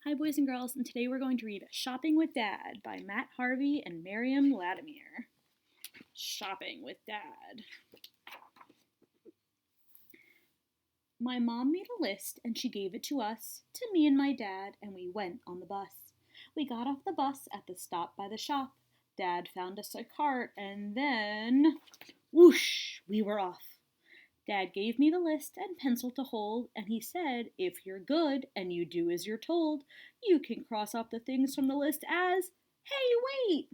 Hi, boys and girls, and today we're going to read Shopping with Dad by Matt Harvey and Miriam Latimer. Shopping with Dad. My mom made a list and she gave it to us, to me and my dad, and we went on the bus. We got off the bus at the stop by the shop. Dad found us a cart, and then, whoosh, we were off. Dad gave me the list and pencil to hold, and he said, if you're good and you do as you're told, you can cross off the things from the list as, hey, wait!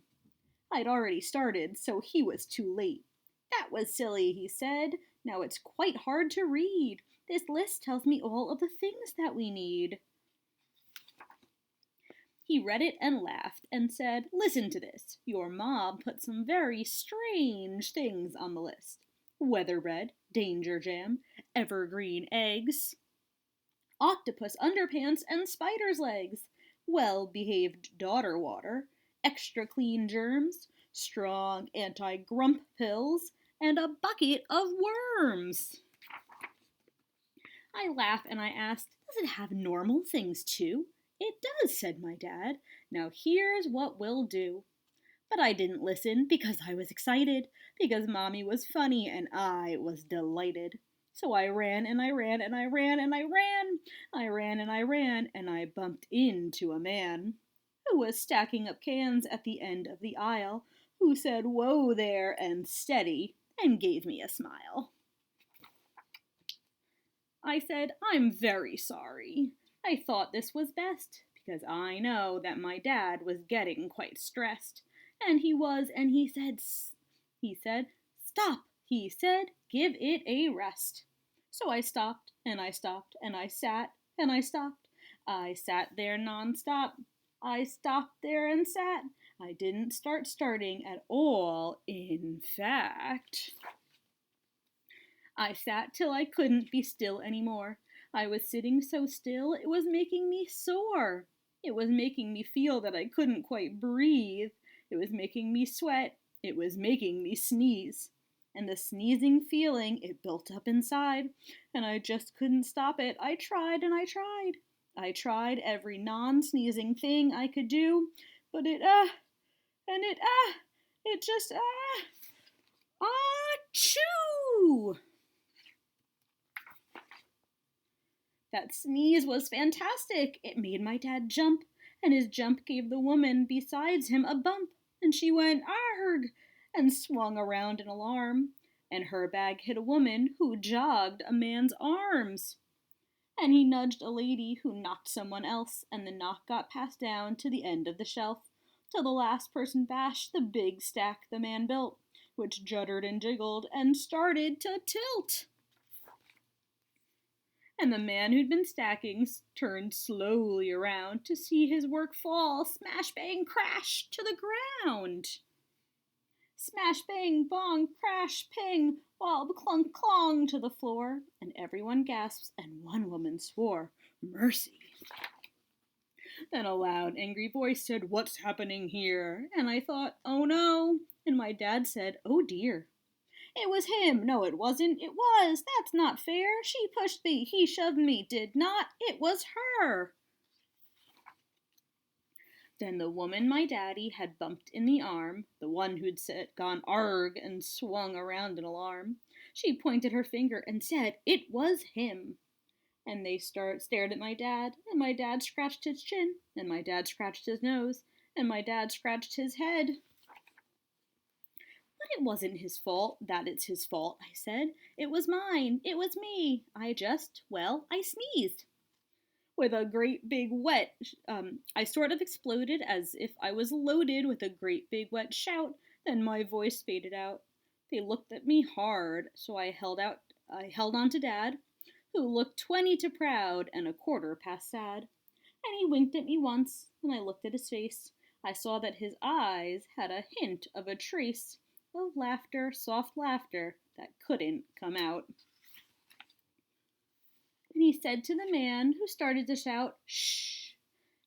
I'd already started, so he was too late. That was silly, he said. Now it's quite hard to read. This list tells me all of the things that we need. He read it and laughed and said, listen to this. Your mom put some very strange things on the list. Weather bread, danger jam, evergreen eggs, octopus underpants and spider's legs, well-behaved daughter water, extra clean germs, strong anti-grump pills, and a bucket of worms. I laughed and I asked, does it have normal things too? It does, said my dad. Now here's what we'll do. But I didn't listen because I was excited, because Mommy was funny and I was delighted. So I ran and I ran and I ran and I ran. I ran and I ran and I bumped into a man who was stacking up cans at the end of the aisle, who said, whoa there and steady, and gave me a smile. I said, I'm very sorry. I thought this was best, because I know that my dad was getting quite stressed. And he was, and he said, stop, he said, give it a rest. So I stopped, and I stopped, and I sat, and I stopped. I sat there nonstop. I stopped there and sat. I didn't start starting at all, in fact. I sat till I couldn't be still any more. I was sitting so still it was making me sore. It was making me feel that I couldn't quite breathe. It was making me sweat. It was making me sneeze. And the sneezing feeling, it built up inside, and I just couldn't stop it. I tried and I tried. I tried every non-sneezing thing I could do, but it just, achoo! That sneeze was fantastic. It made my dad jump, and his jump gave the woman besides him a bump, and she went, argh, and swung around in alarm, and her bag hit a woman who jogged a man's arms. And he nudged a lady who knocked someone else, and the knock got passed down to the end of the shelf, till the last person bashed the big stack the man built, which juddered and jiggled and started to tilt. And the man who'd been stacking turned slowly around to see his work fall, smash, bang, crash, to the ground. Smash, bang, bong, crash, ping, while clunk, clong to the floor, and everyone gasps, and one woman swore, mercy. Then a loud, angry voice said, what's happening here? And I thought, oh no. And my dad said, oh dear. It was him. No, it wasn't. It was. That's not fair. She pushed me. He shoved me. Did not. It was her. Then the woman my daddy had bumped in the arm, the one who'd gone arg and swung around in alarm, she pointed her finger and said it was him. And they stared at my dad, and my dad scratched his chin, and my dad scratched his nose, and my dad scratched his head. But it wasn't his fault that it's his fault, I said. It was mine. It was me. I sneezed. With a great big I sort of exploded as if I was loaded with a great big wet shout. Then my voice faded out. They looked at me hard, so I held on to Dad, who looked 20 to proud and a quarter past sad. And he winked at me once, and I looked at his face. I saw that his eyes had a hint of a trace of laughter, soft laughter, that couldn't come out. And he said to the man who started to shout, shh.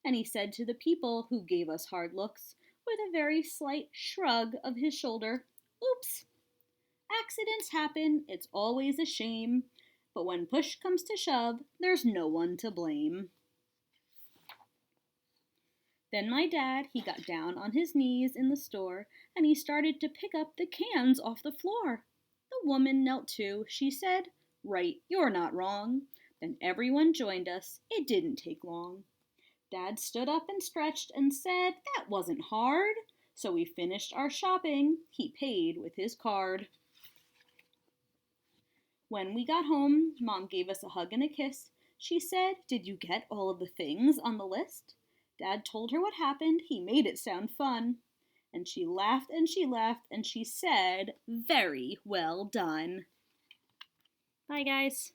And he said to the people who gave us hard looks, with a very slight shrug of his shoulder, oops. Accidents happen, it's always a shame, but when push comes to shove, there's no one to blame. Then my dad, he got down on his knees in the store and he started to pick up the cans off the floor. The woman knelt too. She said, "Right, you're not wrong." Then everyone joined us. It didn't take long. Dad stood up and stretched and said, "That wasn't hard." So we finished our shopping. He paid with his card. When we got home, Mom gave us a hug and a kiss. She said, "Did you get all of the things on the list?" Dad told her what happened. He made it sound fun. And she laughed and she laughed and she said, "Very well done." Bye, guys.